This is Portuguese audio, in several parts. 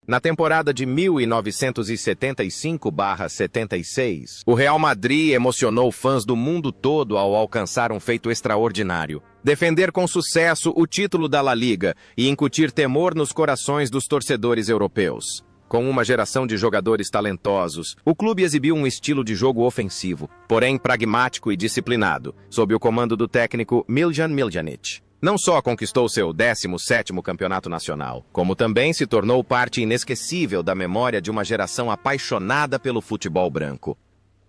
Na temporada de 1975/76, o Real Madrid emocionou fãs do mundo todo ao alcançar um feito extraordinário: defender com sucesso o título da La Liga e incutir temor nos corações dos torcedores europeus. Com uma geração de jogadores talentosos, o clube exibiu um estilo de jogo ofensivo, porém pragmático e disciplinado, sob o comando do técnico Miljan Miljanic. Não só conquistou seu 17º campeonato nacional, como também se tornou parte inesquecível da memória de uma geração apaixonada pelo futebol branco.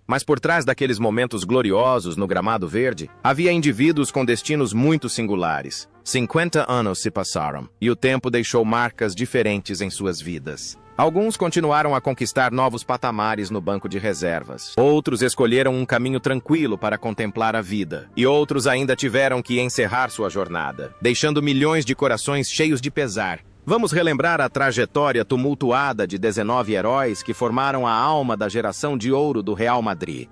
Mas por trás daqueles momentos gloriosos no gramado verde, havia indivíduos com destinos muito singulares. 50 anos se passaram, e o tempo deixou marcas diferentes em suas vidas. Alguns continuaram a conquistar novos patamares no banco de reservas. Outros escolheram um caminho tranquilo para contemplar a vida. E outros ainda tiveram que encerrar sua jornada, deixando milhões de corações cheios de pesar. Vamos relembrar a trajetória tumultuada de 19 heróis que formaram a alma da geração de ouro do Real Madrid.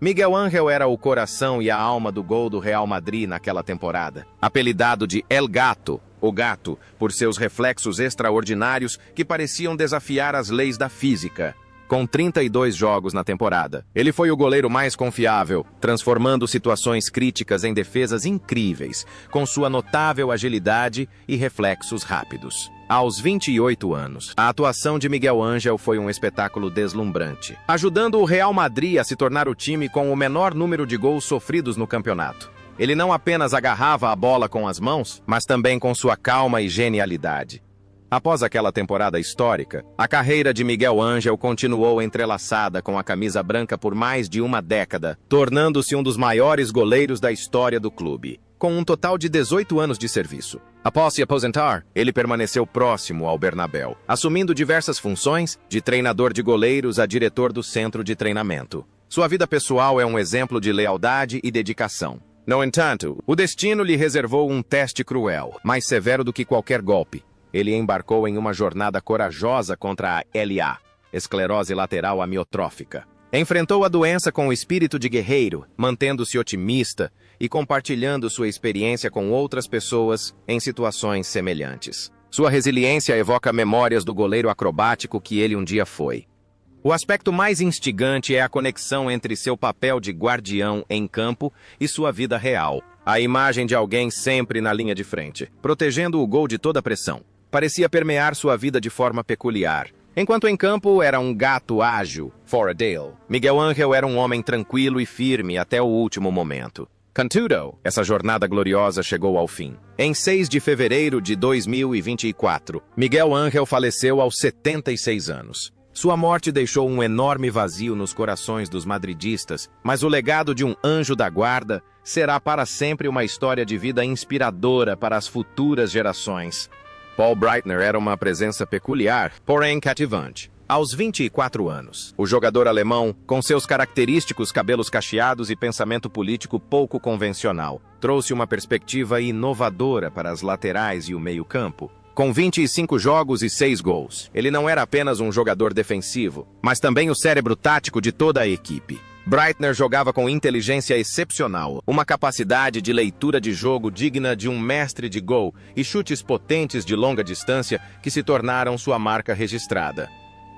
Miguel Ángel era o coração e a alma do gol do Real Madrid naquela temporada. Apelidado de El Gato, o gato, por seus reflexos extraordinários que pareciam desafiar as leis da física. Com 32 jogos na temporada, ele foi o goleiro mais confiável, transformando situações críticas em defesas incríveis, com sua notável agilidade e reflexos rápidos. Aos 28 anos, a atuação de Miguel Ángel foi um espetáculo deslumbrante, ajudando o Real Madrid a se tornar o time com o menor número de gols sofridos no campeonato. Ele não apenas agarrava a bola com as mãos, mas também com sua calma e genialidade. Após aquela temporada histórica, a carreira de Miguel Ángel continuou entrelaçada com a camisa branca por mais de uma década, tornando-se um dos maiores goleiros da história do clube, com um total de 18 anos de serviço. Após se aposentar, ele permaneceu próximo ao Bernabéu, assumindo diversas funções, de treinador de goleiros a diretor do centro de treinamento. Sua vida pessoal é um exemplo de lealdade e dedicação. No entanto, o destino lhe reservou um teste cruel, mais severo do que qualquer golpe. Ele embarcou em uma jornada corajosa contra a LA, esclerose lateral amiotrófica. Enfrentou a doença com o espírito de guerreiro, mantendo-se otimista e compartilhando sua experiência com outras pessoas em situações semelhantes. Sua resiliência evoca memórias do goleiro acrobático que ele um dia foi. O aspecto mais instigante é a conexão entre seu papel de guardião em campo e sua vida real. A imagem de alguém sempre na linha de frente, protegendo o gol de toda pressão, parecia permear sua vida de forma peculiar. Enquanto em campo era um gato ágil, Foradale, Miguel Ángel era um homem tranquilo e firme até o último momento. Contudo, essa jornada gloriosa chegou ao fim. Em 6 de fevereiro de 2024, Miguel Ángel faleceu aos 76 anos. Sua morte deixou um enorme vazio nos corações dos madridistas, mas o legado de um anjo da guarda será para sempre uma história de vida inspiradora para as futuras gerações. Paul Breitner era uma presença peculiar, porém cativante. Aos 24 anos, o jogador alemão, com seus característicos cabelos cacheados e pensamento político pouco convencional, trouxe uma perspectiva inovadora para as laterais e o meio-campo. Com 25 jogos e 6 gols, ele não era apenas um jogador defensivo, mas também o cérebro tático de toda a equipe. Breitner jogava com inteligência excepcional, uma capacidade de leitura de jogo digna de um mestre de gol e chutes potentes de longa distância que se tornaram sua marca registrada.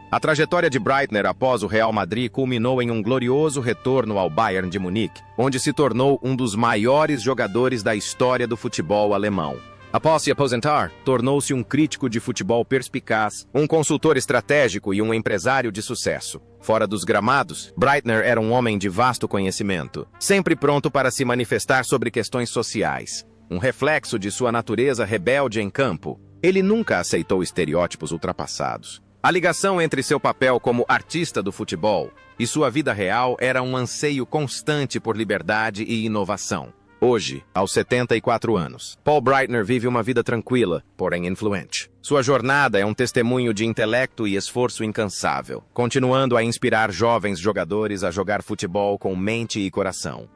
A trajetória de Breitner após o Real Madrid culminou em um glorioso retorno ao Bayern de Munique, onde se tornou um dos maiores jogadores da história do futebol alemão. Após se aposentar, tornou-se um crítico de futebol perspicaz, um consultor estratégico e um empresário de sucesso. Fora dos gramados, Breitner era um homem de vasto conhecimento, sempre pronto para se manifestar sobre questões sociais. Um reflexo de sua natureza rebelde em campo, ele nunca aceitou estereótipos ultrapassados. A ligação entre seu papel como artista do futebol e sua vida real era um anseio constante por liberdade e inovação. Hoje, aos 74 anos, Paul Breitner vive uma vida tranquila, porém influente. Sua jornada é um testemunho de intelecto e esforço incansável, continuando a inspirar jovens jogadores a jogar futebol com mente e coração.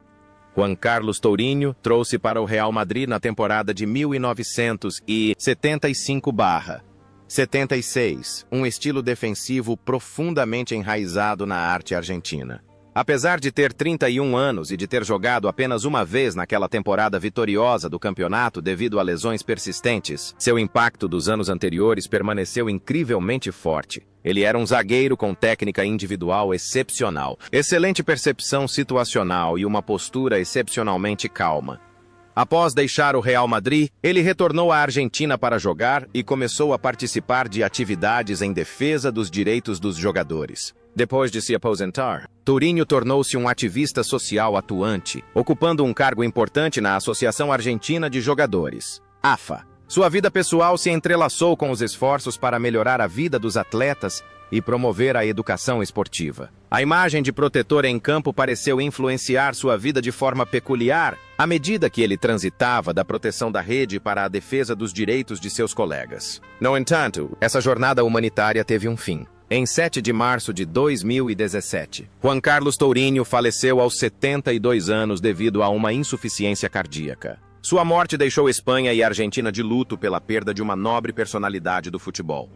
Juan Carlos Tourinho trouxe para o Real Madrid na temporada de 1975/76 um estilo defensivo profundamente enraizado na arte argentina. Apesar de ter 31 anos e de ter jogado apenas uma vez naquela temporada vitoriosa do campeonato devido a lesões persistentes, seu impacto dos anos anteriores permaneceu incrivelmente forte. Ele era um zagueiro com técnica individual excepcional, excelente percepção situacional e uma postura excepcionalmente calma. Após deixar o Real Madrid, ele retornou à Argentina para jogar e começou a participar de atividades em defesa dos direitos dos jogadores. Depois de se aposentar, Tourinho tornou-se um ativista social atuante, ocupando um cargo importante na Associação Argentina de Jogadores, AFA. Sua vida pessoal se entrelaçou com os esforços para melhorar a vida dos atletas e promover a educação esportiva. A imagem de protetor em campo pareceu influenciar sua vida de forma peculiar, à medida que ele transitava da proteção da rede para a defesa dos direitos de seus colegas. No entanto, essa jornada humanitária teve um fim. Em 7 de março de 2017, Juan Carlos Tourinho faleceu aos 72 anos devido a uma insuficiência cardíaca. Sua morte deixou Espanha e Argentina de luto pela perda de uma nobre personalidade do futebol.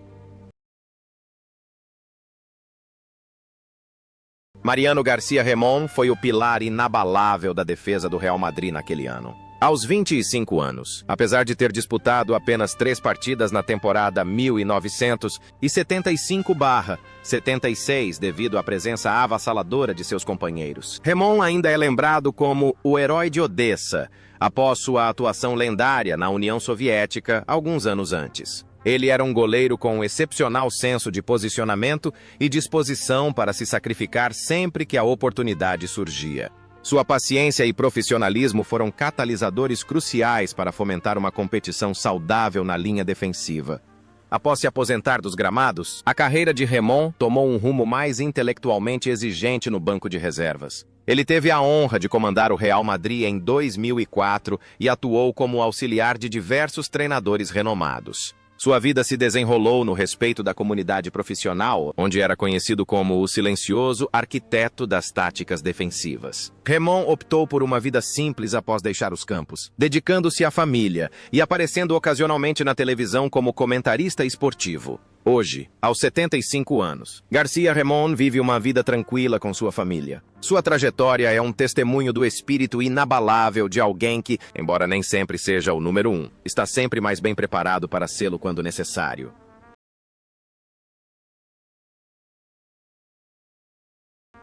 Mariano García Remón foi o pilar inabalável da defesa do Real Madrid naquele ano. Aos 25 anos, apesar de ter disputado apenas 3 partidas na temporada 1975/76 devido à presença avassaladora de seus companheiros, Remón ainda é lembrado como o herói de Odessa, após sua atuação lendária na União Soviética alguns anos antes. Ele era um goleiro com um excepcional senso de posicionamento e disposição para se sacrificar sempre que a oportunidade surgia. Sua paciência e profissionalismo foram catalisadores cruciais para fomentar uma competição saudável na linha defensiva. Após se aposentar dos gramados, a carreira de Remón tomou um rumo mais intelectualmente exigente no banco de reservas. Ele teve a honra de comandar o Real Madrid em 2004 e atuou como auxiliar de diversos treinadores renomados. Sua vida se desenrolou no respeito da comunidade profissional, onde era conhecido como o silencioso arquiteto das táticas defensivas. Remón optou por uma vida simples após deixar os campos, dedicando-se à família e aparecendo ocasionalmente na televisão como comentarista esportivo. Hoje, aos 75 anos, García Remón vive uma vida tranquila com sua família. Sua trajetória é um testemunho do espírito inabalável de alguém que, embora nem sempre seja o número 1, está sempre mais bem preparado para sê-lo quando necessário.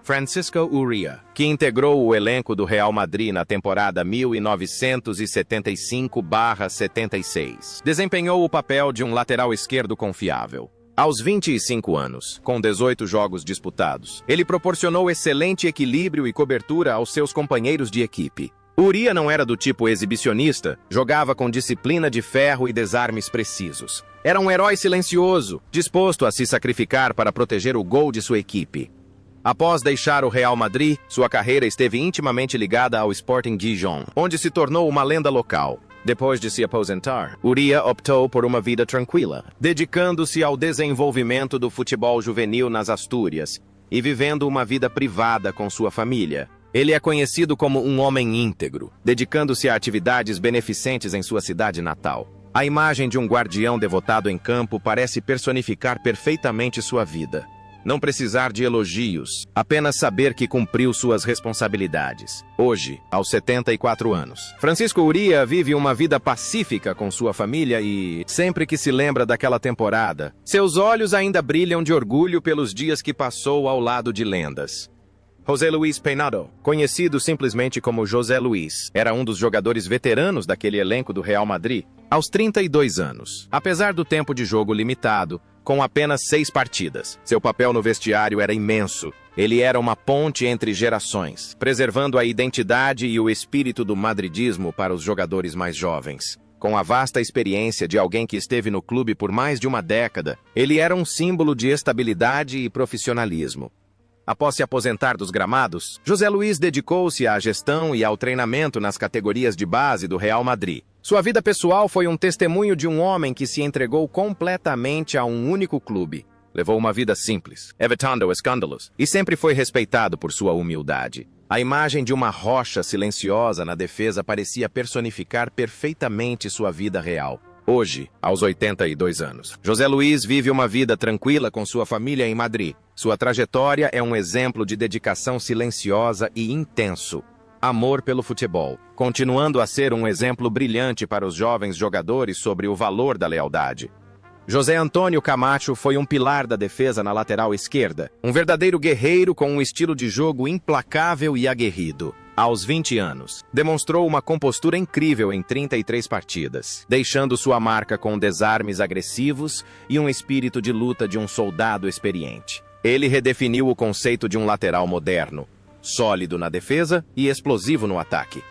Francisco Uría, que integrou o elenco do Real Madrid na temporada 1975/76, desempenhou o papel de um lateral esquerdo confiável. Aos 25 anos, com 18 jogos disputados, ele proporcionou excelente equilíbrio e cobertura aos seus companheiros de equipe. Uría não era do tipo exibicionista, jogava com disciplina de ferro e desarmes precisos. Era um herói silencioso, disposto a se sacrificar para proteger o gol de sua equipe. Após deixar o Real Madrid, sua carreira esteve intimamente ligada ao Sporting Gijón, onde se tornou uma lenda local. Depois de se aposentar, Uría optou por uma vida tranquila, dedicando-se ao desenvolvimento do futebol juvenil nas Astúrias e vivendo uma vida privada com sua família. Ele é conhecido como um homem íntegro, dedicando-se a atividades beneficentes em sua cidade natal. A imagem de um guardião devotado em campo parece personificar perfeitamente sua vida. Não precisar de elogios, apenas saber que cumpriu suas responsabilidades. Hoje, aos 74 anos, Francisco Uría vive uma vida pacífica com sua família e, sempre que se lembra daquela temporada, seus olhos ainda brilham de orgulho pelos dias que passou ao lado de lendas. José Luis Peinado, conhecido simplesmente como José Luis, era um dos jogadores veteranos daquele elenco do Real Madrid. Aos 32 anos, apesar do tempo de jogo limitado, com apenas 6 partidas, seu papel no vestiário era imenso. Ele era uma ponte entre gerações, preservando a identidade e o espírito do madridismo para os jogadores mais jovens. Com a vasta experiência de alguém que esteve no clube por mais de uma década, ele era um símbolo de estabilidade e profissionalismo. Após se aposentar dos gramados, José Luis dedicou-se à gestão e ao treinamento nas categorias de base do Real Madrid. Sua vida pessoal foi um testemunho de um homem que se entregou completamente a um único clube. Levou uma vida simples, evitando escândalos, e sempre foi respeitado por sua humildade. A imagem de uma rocha silenciosa na defesa parecia personificar perfeitamente sua vida real. hoje, aos 82 anos. José Luís vive uma vida tranquila com sua família em Madrid. Sua trajetória é um exemplo de dedicação silenciosa e intenso. Amor pelo futebol, continuando a ser um exemplo brilhante para os jovens jogadores sobre o valor da lealdade. José Antônio Camacho foi um pilar da defesa na lateral esquerda, um verdadeiro guerreiro com um estilo de jogo implacável e aguerrido. Aos 20 anos, demonstrou uma compostura incrível em 33 partidas, deixando sua marca com desarmes agressivos e um espírito de luta de um soldado experiente. Ele redefiniu o conceito de um lateral moderno, sólido na defesa e explosivo no ataque.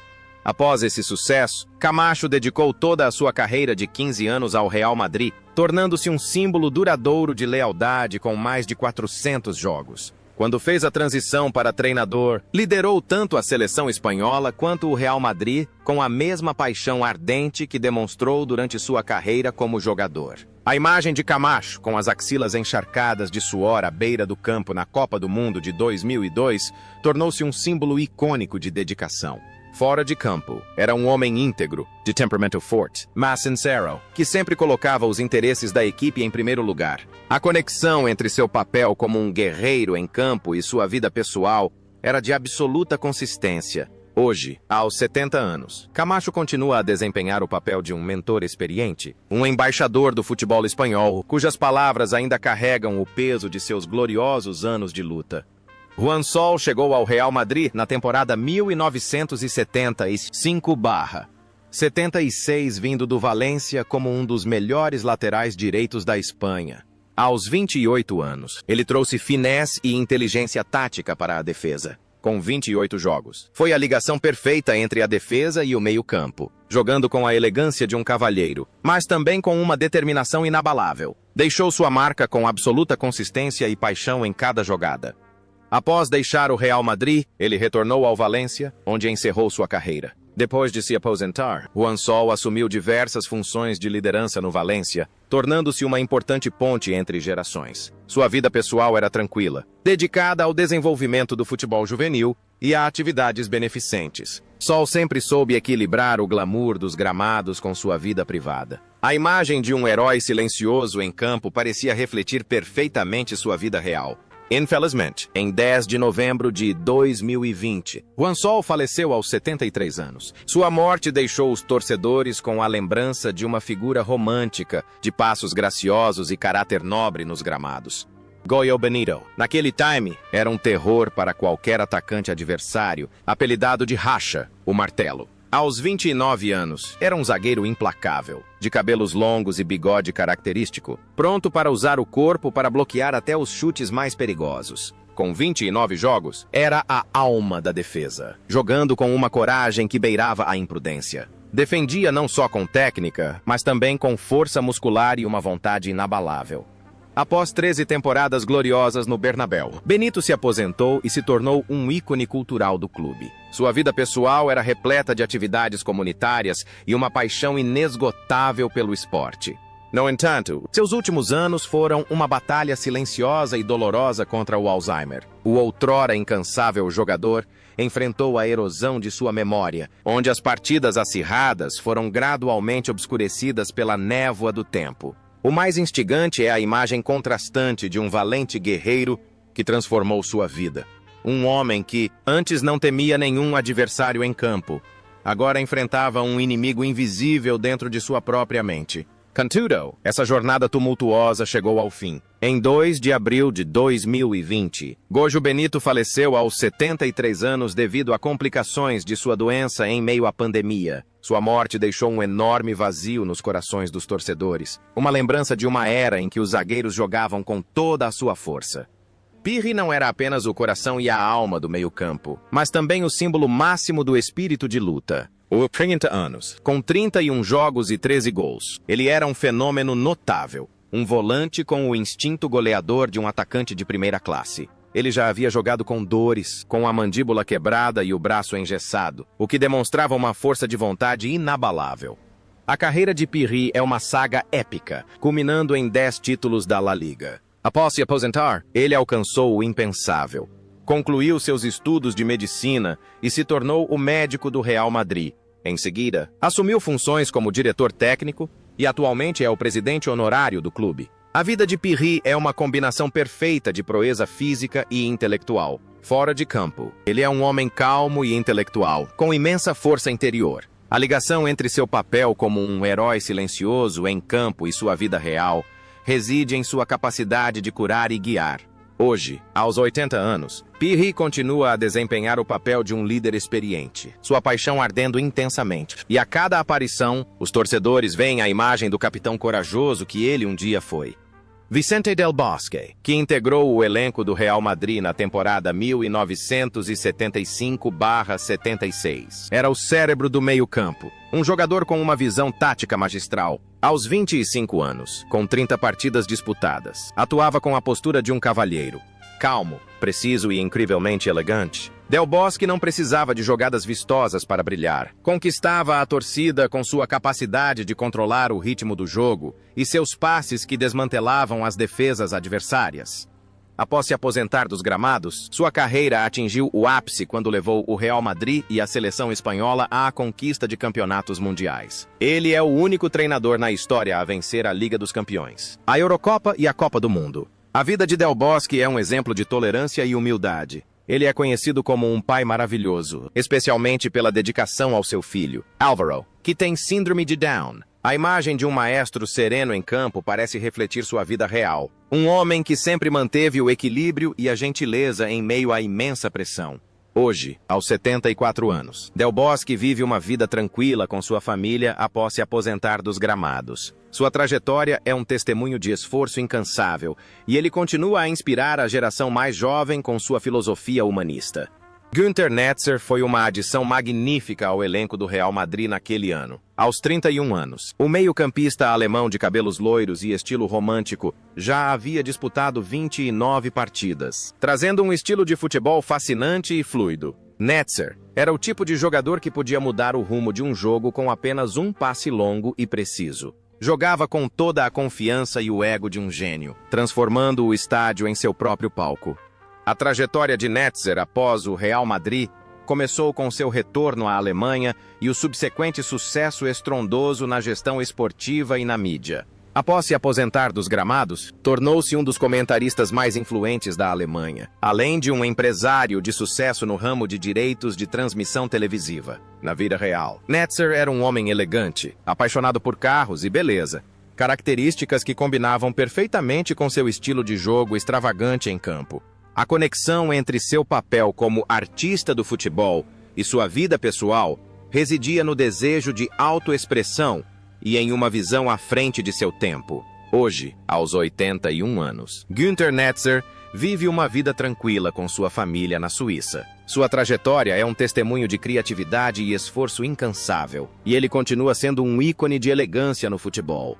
Após esse sucesso, Camacho dedicou toda a sua carreira de 15 anos ao Real Madrid, tornando-se um símbolo duradouro de lealdade com mais de 400 jogos. Quando fez a transição para treinador, liderou tanto a seleção espanhola quanto o Real Madrid com a mesma paixão ardente que demonstrou durante sua carreira como jogador. A imagem de Camacho, com as axilas encharcadas de suor à beira do campo na Copa do Mundo de 2002, tornou-se um símbolo icônico de dedicação. Fora de campo, era um homem íntegro, de temperamento forte, mas sincero, que sempre colocava os interesses da equipe em primeiro lugar. A conexão entre seu papel como um guerreiro em campo e sua vida pessoal era de absoluta consistência. Hoje, aos 70 anos, Camacho continua a desempenhar o papel de um mentor experiente, um embaixador do futebol espanhol, cujas palavras ainda carregam o peso de seus gloriosos anos de luta. Juan Sol chegou ao Real Madrid na temporada 1975/76, vindo do Valência como um dos melhores laterais direitos da Espanha. Aos 28 anos, ele trouxe finesse e inteligência tática para a defesa. Com 28 jogos, foi a ligação perfeita entre a defesa e o meio-campo, jogando com a elegância de um cavalheiro, mas também com uma determinação inabalável. Deixou sua marca com absoluta consistência e paixão em cada jogada. Após deixar o Real Madrid, ele retornou ao Valência, onde encerrou sua carreira. Depois de se aposentar, Juan Sol assumiu diversas funções de liderança no Valência, tornando-se uma importante ponte entre gerações. Sua vida pessoal era tranquila, dedicada ao desenvolvimento do futebol juvenil e a atividades beneficentes. Sol sempre soube equilibrar o glamour dos gramados com sua vida privada. A imagem de um herói silencioso em campo parecia refletir perfeitamente sua vida real. Infelizmente, em 10 de novembro de 2020, Juan Sol faleceu aos 73 anos. Sua morte deixou os torcedores com a lembrança de uma figura romântica, de passos graciosos e caráter nobre nos gramados. Goyo Benito, naquele time, era um terror para qualquer atacante adversário, apelidado de Racha, o Martelo. Aos 29 anos, era um zagueiro implacável, de cabelos longos e bigode característico, pronto para usar o corpo para bloquear até os chutes mais perigosos. Com 29 jogos, era a alma da defesa, jogando com uma coragem que beirava a imprudência. Defendia não só com técnica, mas também com força muscular e uma vontade inabalável. Após 13 temporadas gloriosas no Bernabéu, Benito se aposentou e se tornou um ícone cultural do clube. Sua vida pessoal era repleta de atividades comunitárias e uma paixão inesgotável pelo esporte. No entanto, seus últimos anos foram uma batalha silenciosa e dolorosa contra o Alzheimer. O outrora incansável jogador enfrentou a erosão de sua memória, onde as partidas acirradas foram gradualmente obscurecidas pela névoa do tempo. O mais instigante é a imagem contrastante de um valente guerreiro que transformou sua vida. Um homem que, antes não temia nenhum adversário em campo, agora enfrentava um inimigo invisível dentro de sua própria mente. Contudo, essa jornada tumultuosa chegou ao fim. Em 2 de abril de 2020, Goyo Benito faleceu aos 73 anos devido a complicações de sua doença em meio à pandemia. Sua morte deixou um enorme vazio nos corações dos torcedores, uma lembrança de uma era em que os zagueiros jogavam com toda a sua força. Pirri não era apenas o coração e a alma do meio-campo, mas também o símbolo máximo do espírito de luta. Aos 30 anos, com 31 jogos e 13 gols, ele era um fenômeno notável, um volante com o instinto goleador de um atacante de primeira classe. Ele já havia jogado com dores, com a mandíbula quebrada e o braço engessado, o que demonstrava uma força de vontade inabalável. A carreira de Pirri é uma saga épica, culminando em 10 títulos da La Liga. Após se aposentar, ele alcançou o impensável. Concluiu seus estudos de medicina e se tornou o médico do Real Madrid. Em seguida, assumiu funções como diretor técnico, e atualmente é o presidente honorário do clube. A vida de Pirri é uma combinação perfeita de proeza física e intelectual. Fora de campo, ele é um homem calmo e intelectual, com imensa força interior. A ligação entre seu papel como um herói silencioso em campo e sua vida real reside em sua capacidade de curar e guiar. Hoje, aos 80 anos, Pirri continua a desempenhar o papel de um líder experiente, sua paixão ardendo intensamente. E a cada aparição, os torcedores veem a imagem do capitão corajoso que ele um dia foi. Vicente Del Bosque, que integrou o elenco do Real Madrid na temporada 1975/76, era o cérebro do meio-campo, um jogador com uma visão tática magistral. Aos 25 anos, com 30 partidas disputadas, atuava com a postura de um cavalheiro. Calmo, preciso e incrivelmente elegante, Del Bosque não precisava de jogadas vistosas para brilhar. Conquistava a torcida com sua capacidade de controlar o ritmo do jogo e seus passes que desmantelavam as defesas adversárias. Após se aposentar dos gramados, sua carreira atingiu o ápice quando levou o Real Madrid e a seleção espanhola à conquista de campeonatos mundiais. Ele é o único treinador na história a vencer a Liga dos Campeões, a Eurocopa e a Copa do Mundo. A vida de Del Bosque é um exemplo de tolerância e humildade. Ele é conhecido como um pai maravilhoso, especialmente pela dedicação ao seu filho, Álvaro, que tem síndrome de Down. A imagem de um maestro sereno em campo parece refletir sua vida real. Um homem que sempre manteve o equilíbrio e a gentileza em meio à imensa pressão. Hoje, aos 74 anos, Del Bosque vive uma vida tranquila com sua família após se aposentar dos gramados. Sua trajetória é um testemunho de esforço incansável, e ele continua a inspirar a geração mais jovem com sua filosofia humanista. Günther Netzer foi uma adição magnífica ao elenco do Real Madrid naquele ano. Aos 31 anos, o meio-campista alemão de cabelos loiros e estilo romântico já havia disputado 29 partidas, trazendo um estilo de futebol fascinante e fluido. Netzer era o tipo de jogador que podia mudar o rumo de um jogo com apenas um passe longo e preciso. Jogava com toda a confiança e o ego de um gênio, transformando o estádio em seu próprio palco. A trajetória de Netzer após o Real Madrid começou com seu retorno à Alemanha e o subsequente sucesso estrondoso na gestão esportiva e na mídia. Após se aposentar dos gramados, tornou-se um dos comentaristas mais influentes da Alemanha, além de um empresário de sucesso no ramo de direitos de transmissão televisiva. Na vida real, Netzer era um homem elegante, apaixonado por carros e beleza, características que combinavam perfeitamente com seu estilo de jogo extravagante em campo. A conexão entre seu papel como artista do futebol e sua vida pessoal residia no desejo de autoexpressão e em uma visão à frente de seu tempo. Hoje, aos 81 anos, Günther Netzer vive uma vida tranquila com sua família na Suíça. Sua trajetória é um testemunho de criatividade e esforço incansável, e ele continua sendo um ícone de elegância no futebol.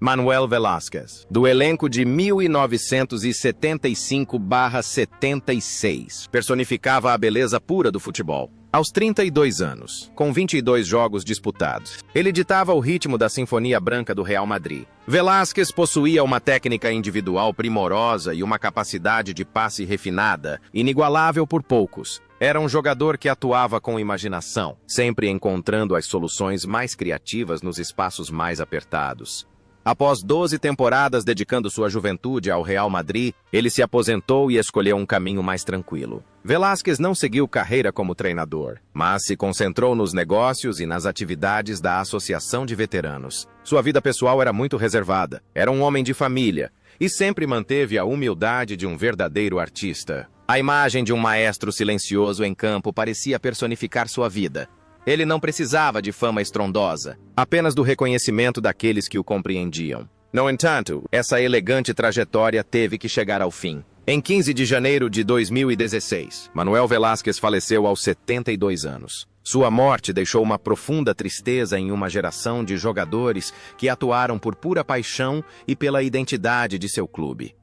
Manuel Velázquez, do elenco de 1975/76, personificava a beleza pura do futebol. Aos 32 anos, com 22 jogos disputados, ele ditava o ritmo da Sinfonia Branca do Real Madrid. Velázquez possuía uma técnica individual primorosa e uma capacidade de passe refinada, inigualável por poucos. Era um jogador que atuava com imaginação, sempre encontrando as soluções mais criativas nos espaços mais apertados. Após 12 temporadas dedicando sua juventude ao Real Madrid, ele se aposentou e escolheu um caminho mais tranquilo. Velázquez não seguiu carreira como treinador, mas se concentrou nos negócios e nas atividades da Associação de Veteranos. Sua vida pessoal era muito reservada, era um homem de família e sempre manteve a humildade de um verdadeiro artista. A imagem de um maestro silencioso em campo parecia personificar sua vida. Ele não precisava de fama estrondosa, apenas do reconhecimento daqueles que o compreendiam. No entanto, essa elegante trajetória teve que chegar ao fim. Em 15 de janeiro de 2016, Manuel Velázquez faleceu aos 72 anos. Sua morte deixou uma profunda tristeza em uma geração de jogadores que atuaram por pura paixão e pela identidade de seu clube.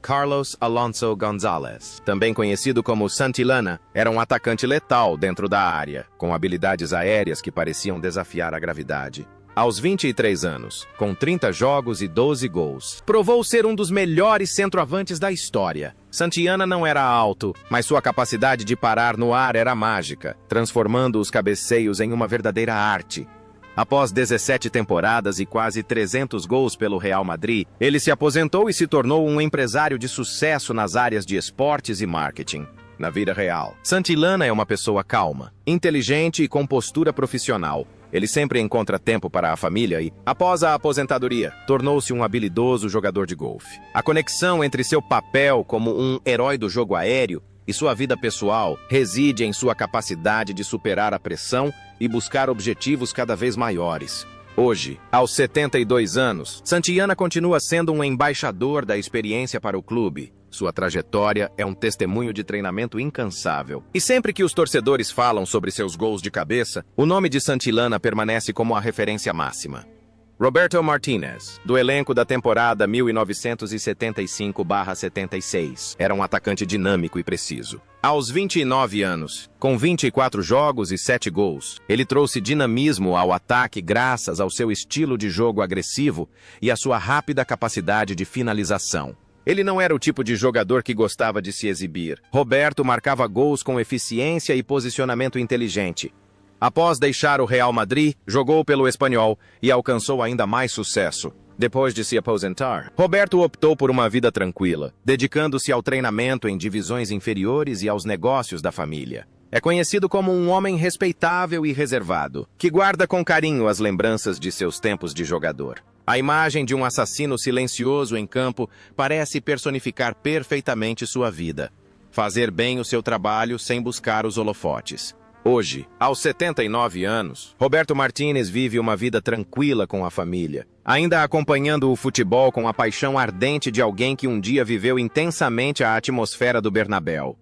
Carlos Alonso González, também conhecido como Santillana, era um atacante letal dentro da área, com habilidades aéreas que pareciam desafiar a gravidade. Aos 23 anos, com 30 jogos e 12 gols, provou ser um dos melhores centroavantes da história. Santillana não era alto, mas sua capacidade de parar no ar era mágica, transformando os cabeceios em uma verdadeira arte. Após 17 temporadas e quase 300 gols pelo Real Madrid, ele se aposentou e se tornou um empresário de sucesso nas áreas de esportes e marketing. Na vida real, Santillana é uma pessoa calma, inteligente e com postura profissional. Ele sempre encontra tempo para a família e, após a aposentadoria, tornou-se um habilidoso jogador de golfe. A conexão entre seu papel como um herói do jogo aéreo e sua vida pessoal reside em sua capacidade de superar a pressão e buscar objetivos cada vez maiores. Hoje, aos 72 anos, Santillana continua sendo um embaixador da experiência para o clube. Sua trajetória é um testemunho de treinamento incansável. E sempre que os torcedores falam sobre seus gols de cabeça, o nome de Santillana permanece como a referência máxima. Roberto Martínez, do elenco da temporada 1975/76, era um atacante dinâmico e preciso. Aos 29 anos, com 24 jogos e 7 gols, ele trouxe dinamismo ao ataque graças ao seu estilo de jogo agressivo e à sua rápida capacidade de finalização. Ele não era o tipo de jogador que gostava de se exibir. Roberto marcava gols com eficiência e posicionamento inteligente. Após deixar o Real Madrid, jogou pelo Espanhol e alcançou ainda mais sucesso. Depois de se aposentar, Roberto optou por uma vida tranquila, dedicando-se ao treinamento em divisões inferiores e aos negócios da família. É conhecido como um homem respeitável e reservado, que guarda com carinho as lembranças de seus tempos de jogador. A imagem de um assassino silencioso em campo parece personificar perfeitamente sua vida. Fazer bem o seu trabalho sem buscar os holofotes. Hoje, aos 79 anos, Roberto Martínez vive uma vida tranquila com a família, ainda acompanhando o futebol com a paixão ardente de alguém que um dia viveu intensamente a atmosfera do Bernabéu.